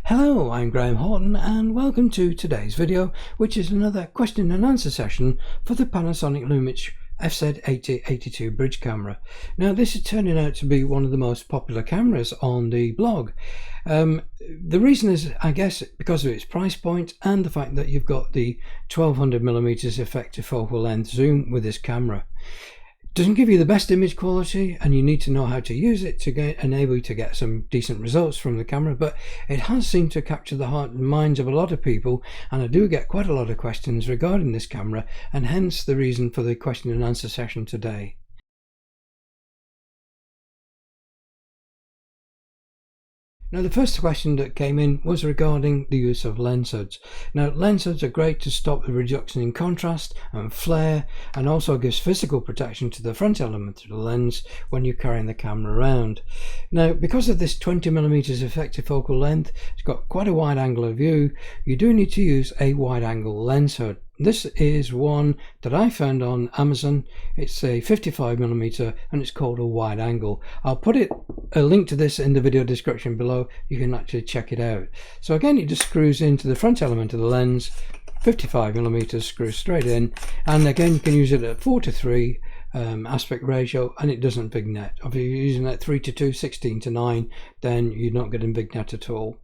Hello, I'm Graham Horton and welcome to today's video, which is another question and answer session for the Panasonic Lumix FZ8082 bridge camera. Now this is turning out to be one of the most popular cameras on the blog. The reason is, I guess, because of its price point and the fact that you've got the 1200mm effective focal length zoom with this camera. Doesn't give you the best image quality and you need to know how to use it to enable you to get some decent results from the camera, but it has seemed to capture the heart and minds of a lot of people, and I do get quite a lot of questions regarding this camera, and hence the reason for the question and answer session today. Now the first question that came in was regarding the use of lens hoods. Now lens hoods are great to stop the reduction in contrast and flare, and also gives physical protection to the front element of the lens when you're carrying the camera around. Now because of this 20mm effective focal length, it's got quite a wide angle of view, you do need to use a wide angle lens hood. This is one that I found on Amazon. It's a 55mm and it's called a wide angle. I'll put a link to this in the video description below. You can actually check it out. So again, it just screws into the front element of the lens, 55mm, screws straight in, and again you can use it at 4:3 aspect ratio and it doesn't vignette. If you're using it 3:2, 16:9, then you're not getting vignette at all.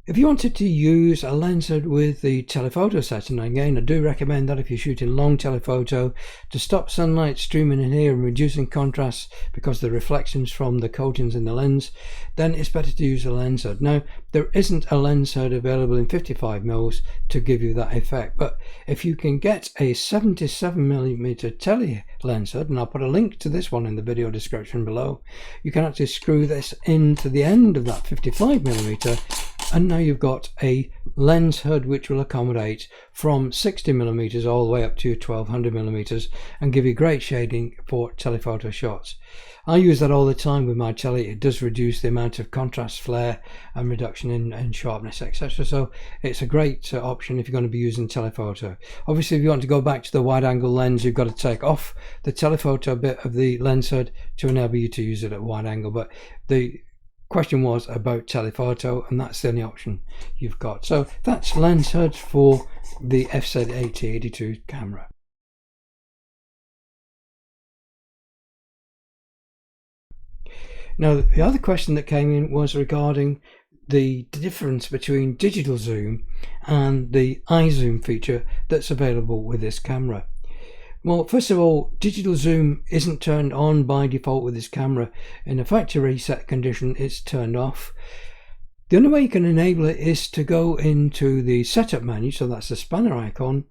If you wanted to use a lens hood with the telephoto setting, again I do recommend that if you're shooting long telephoto, to stop sunlight streaming in here and reducing contrast because the reflections from the coatings in the lens, then it's better to use a lens hood. Now there isn't a lens hood available in 55mm to give you that effect, but if you can get a 77mm tele lens hood, and I'll put a link to this one in the video description below, you can actually screw this into the end of that 55mm, and now you've got a lens hood which will accommodate from 60mm all the way up to 1200mm and give you great shading for telephoto shots. I use that all the time with my tele. It does reduce the amount of contrast, flare and reduction in sharpness, etc. So it's a great option if you're going to be using telephoto. Obviously if you want to go back to the wide angle lens, you've got to take off the telephoto bit of the lens hood to enable you to use it at wide angle, but the question was about telephoto and that's the only option you've got. So that's lens hoods for the FZ8082 camera. Now the other question that came in was regarding the difference between digital zoom and the iZoom feature that's available with this camera. Well, first of all, digital zoom isn't turned on by default with this camera. In a factory set condition, it's turned off. The only way you can enable it is to go into the setup menu, so that's the spanner icon,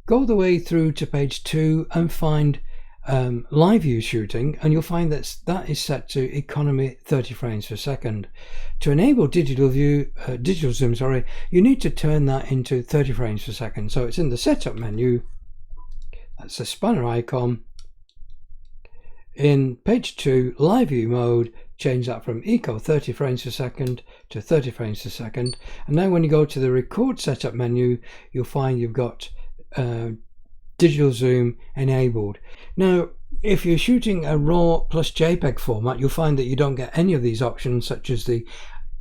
go all the way through to page 2 and find live view shooting, and you'll find that that is set to economy 30 frames per second. To enable digital zoom, you need to turn that into 30 frames per second. So it's in the setup menu. That's the spanner icon. In page 2, live view mode, change that from eco 30 frames per second to 30 frames per second. And now when you go to the record setup menu, you'll find you've got digital zoom enabled. Now if you're shooting a RAW plus JPEG format, you'll find that you don't get any of these options, such as the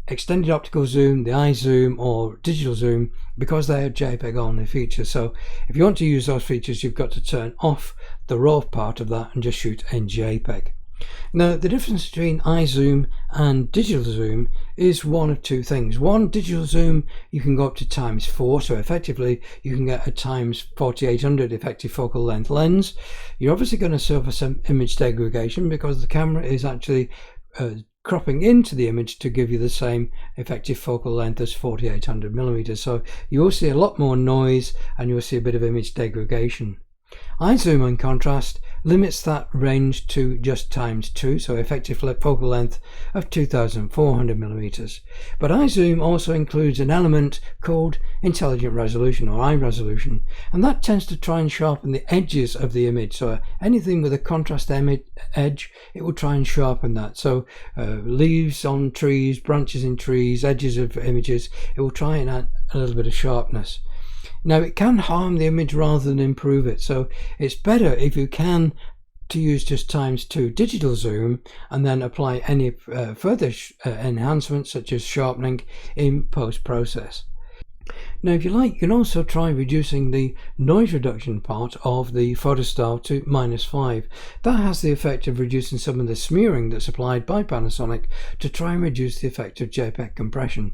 extended optical zoom, the iZoom or digital zoom, because they are JPEG only features. So if you want to use those features, you've got to turn off the RAW part of that and just shoot in JPEG. Now the difference between iZoom and digital zoom is one of two things. One, digital zoom you can go up to ×4, so effectively you can get a ×4800 effective focal length lens. You're obviously going to suffer some image degradation because the camera is actually cropping into the image to give you the same effective focal length as 4800mm, so you will see a lot more noise and you will see a bit of image degradation. iZoom, in contrast, limits that range to just ×2, so effective focal length of 2400mm. But iZoom also includes an element called intelligent resolution, or iResolution, and that tends to try and sharpen the edges of the image. So anything with a contrast edge, it will try and sharpen that. So leaves on trees, branches in trees, edges of images, it will try and add a little bit of sharpness. Now it can harm the image rather than improve it, so it's better if you can to use just ×2 digital zoom and then apply any further enhancements such as sharpening in post-process. Now if you like, you can also try reducing the noise reduction part of the PhotoStyle to -5. That has the effect of reducing some of the smearing that's applied by Panasonic to try and reduce the effect of JPEG compression.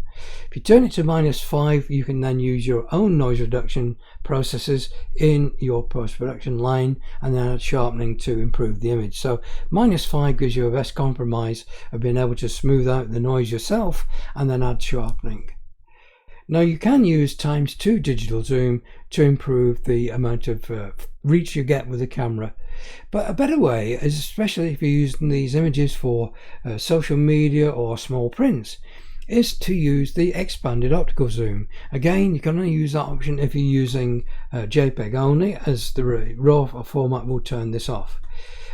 If you turn it to -5, you can then use your own noise reduction processes in your post-production line and then add sharpening to improve the image. So -5 gives you a best compromise of being able to smooth out the noise yourself and then add sharpening. Now you can use ×2 digital zoom to improve the amount of reach you get with the camera, but a better way is, especially if you're using these images for social media or small prints, is to use the expanded optical zoom. Again, you can only use that option if you're using JPEG only, as the RAW format will turn this off.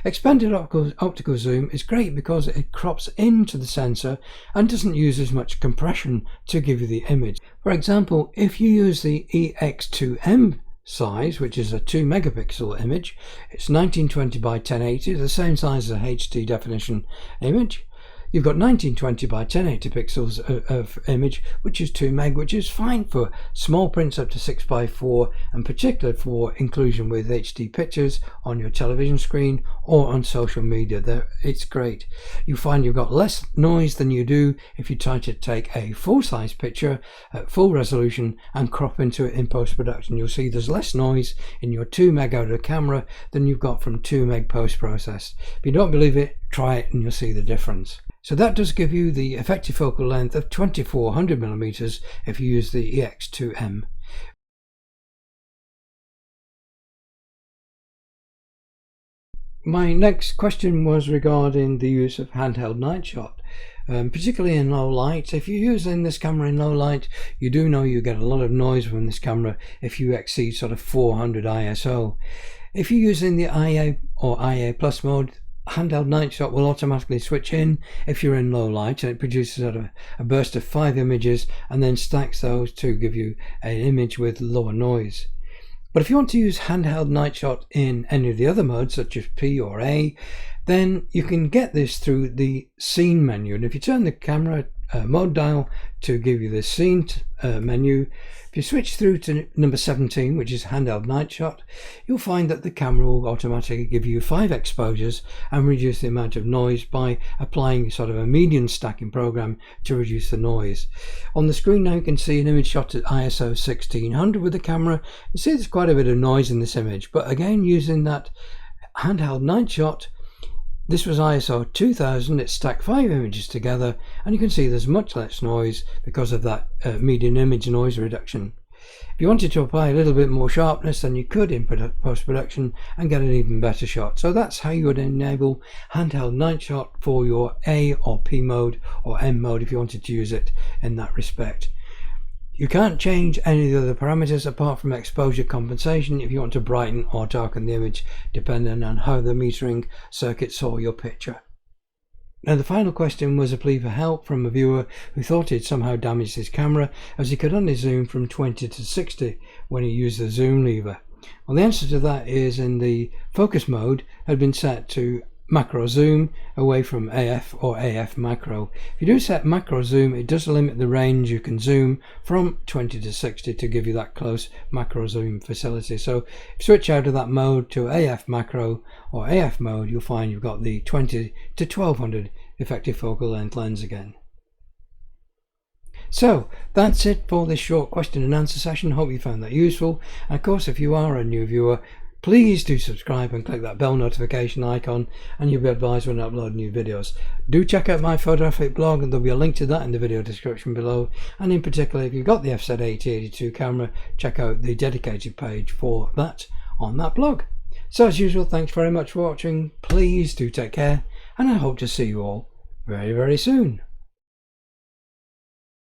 Expanded optical zoom is great because it crops into the sensor and doesn't use as much compression to give you the image. For example, if you use the EX2M size, which is a 2 megapixel image, it's 1920 by 1080, the same size as a HD definition image. You've got 1920 by 1080 pixels of image, which is 2 meg, which is fine for small prints up to 6x4, and particularly for inclusion with HD pictures on your television screen or on social media. It's great. You find you've got less noise than you do if you try to take a full-size picture at full resolution and crop into it in post-production. You'll see there's less noise in your 2 meg out of the camera than you've got from 2 meg post-process. If you don't believe it, try it and you'll see the difference. So that does give you the effective focal length of 2400mm if you use the EX2M. My next question was regarding the use of handheld night shot, particularly in low light. If you're using this camera in low light, you do know you get a lot of noise from this camera if you exceed sort of 400 ISO. If you're using the IA or IA Plus mode, handheld night shot will automatically switch in if you're in low light, and it produces a burst of 5 images and then stacks those to give you an image with lower noise. But if you want to use handheld night shot in any of the other modes such as P or A, then you can get this through the scene menu. And if you turn the camera mode dial to give you the scene menu, if you switch through to number 17, which is handheld night shot, you'll find that the camera will automatically give you 5 exposures and reduce the amount of noise by applying sort of a median stacking program to reduce the noise. On the screen now you can see an image shot at ISO 1600 with the camera. You see there's quite a bit of noise in this image, but again, using that handheld night shot, this was ISO 2000, it stacked 5 images together, and you can see there's much less noise because of that median image noise reduction. If you wanted to apply a little bit more sharpness, then you could in post-production and get an even better shot. So that's how you would enable handheld night shot for your A or P mode or M mode if you wanted to use it in that respect. You can't change any of the other parameters apart from exposure compensation if you want to brighten or darken the image, depending on how the metering circuit saw your picture. Now the final question was a plea for help from a viewer who thought he'd somehow damaged his camera, as he could only zoom from 20 to 60 when he used the zoom lever. Well, the answer to that is in the focus mode had been set to macro zoom away from AF or AF macro. If you do set macro zoom, it does limit the range you can zoom from 20 to 60 to give you that close macro zoom facility. So if you switch out of that mode to AF macro or AF mode, you'll find you've got the 20 to 1200 effective focal length lens again. So that's it for this short question and answer session. Hope you found that useful. And of course, if you are a new viewer, please do subscribe and click that bell notification icon, and you'll be advised when I upload new videos. Do check out my photographic blog, and there'll be a link to that in the video description below. And in particular, if you've got the FZ8082 camera, check out the dedicated page for that on that blog. So as usual, thanks very much for watching. Please do take care, and I hope to see you all very, very soon.